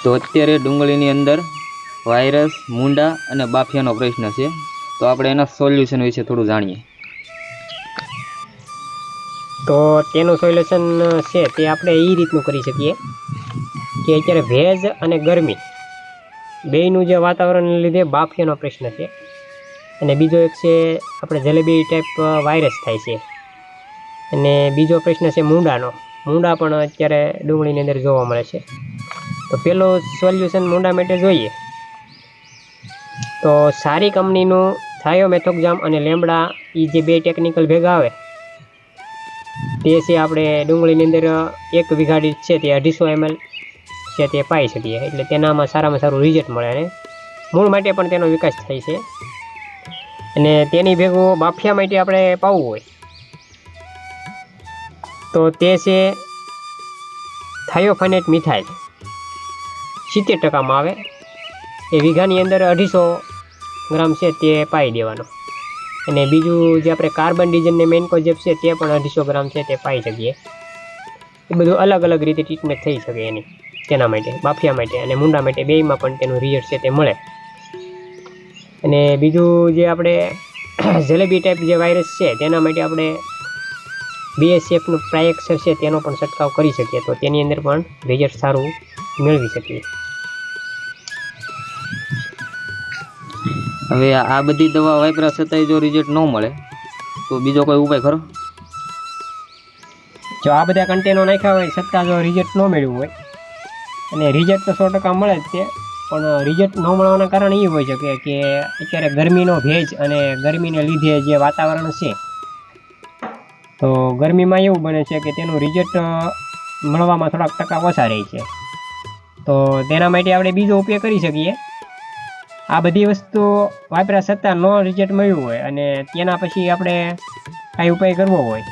તો અત્યારે ડુંગળીની અંદર વાયરસ, મૂંડા અને બાફિયાનો પ્રશ્ન છે, તો આપણે એના સોલ્યુશન વિશે થોડું જાણીએ. તો તેનું સોલ્યુશન છે તે આપણે એ રીતનું કરી શકીએ કે અત્યારે ભેજ અને ગરમી બેયનું જે વાતાવરણને લીધે બાફિયાનો પ્રશ્ન છે, અને બીજો એક છે આપણે જલેબી ટાઈપ વાયરસ થાય છે, અને બીજો પ્રશ્ન છે મૂંડા પણ અત્યારે ડુંગળીની અંદર જોવા મળે છે. તો પેલું સોલ્યુશન મૂંડા માટે જોઈએ તો સારી કંપનીનું થાયોમેથોક્ઝામ અને લેમડા એ જે બે ટેકનિકલ ભેગા આવે તે છે આપણે ડુંગળીની અંદર 1 વીઘા દીઠ છે તે 250 ml છે તે પાઈ શકીએ, એટલે તેનામાં સારામાં સારું રિઝલ્ટ મળે અને મૂળ માટે પણ તેનો વિકાસ થાય છે. અને તેની ભેગું બાફિયા માટે આપણે પાવું હોય તો તે છે થાયોફેનેટ મિથાઇલ 70% આવે, એ વીઘાની અંદર 250 ગ્રામ છે તે પાઈ દેવાનો. અને બીજું જે આપણે કાર્બન ડીઝલને મેન્કોજેબ છે તે પણ 250 ગ્રામ છે તે પાઈ શકીએ. એ બધું અલગ અલગ રીતે ટ્રીટમેન્ટ થઈ શકે એની, તેના માટે બાફિયા માટે અને મૂંડા માટે બેયમાં પણ તેનું રિઝલ્ટ છે તે મળે. અને બીજું જે આપણે જલેબી ટાઈપ જે વાયરસ છે તેના માટે આપણે BSFનું પ્રાયક્સર છે તેનો પણ છંટકાવ કરી શકીએ, તો તેની અંદર પણ રિઝલ્ટ સારું મેળવી શકીએ. હવે આ બધી દવા વાપર્યા છતાંય જો રિઝલ્ટ ન મળે તો બીજો કોઈ ઉપાય ખરો? જો આ બધા કન્ટેનો નાખ્યા હોય છતાં જો રિઝલ્ટ ન મળ્યું હોય, અને રિઝલ્ટ તો 100% મળે જ તે, પણ રિઝલ્ટ ન મળવાના કારણ એ હોય શકે કે અત્યારે ગરમીનો ભેજ અને ગરમીને લીધે જે વાતાવરણ છે, તો ગરમીમાં એવું બને છે કે તેનું રિઝલ્ટ મળવામાં થોડાક ટકા ઓછા રહે છે. તો તેના માટે આપણે બીજો ઉપયોગ કરી શકીએ. આ બધી વસ્તુ વાપર્યા છતાં ન રિઝલ્ટ મળ્યું હોય અને તેના પછી આપણે કાંઈ ઉપાય કરવો હોય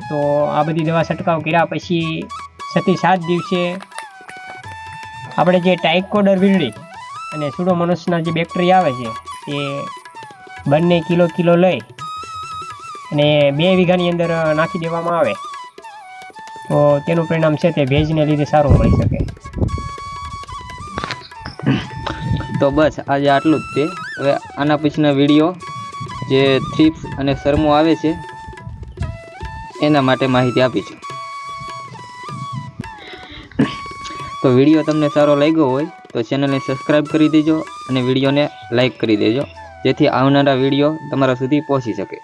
તો આ બધી દવા છંટકાવ કર્યા પછી 6 થી 7 દિવસે આપણે જે ટાઇકોડર વીરડી અને સુડોમોનાસના જે બેક્ટેરિયા આવે છે તે બંને કિલો લઈ અને 2 વીઘાની અંદર નાખી દેવામાં આવે તો તેનું પરિણામ છે તે ભેજને લીધે સારું મળી શકે. તો બસ આજે આટલું જ છે. હવે આના પછીના વિડીયો જે થ્રીપ્સ અને શરમો આવે છે એના માટે માહિતી આપીશું. તો વિડીયો તમને સારો લાગ્યો હોય તો ચેનલને સબસ્ક્રાઈબ કરી દેજો અને વિડીયોને લાઈક કરી દેજો, જેથી આવનારા વિડીયો તમારા સુધી પહોંચી શકે.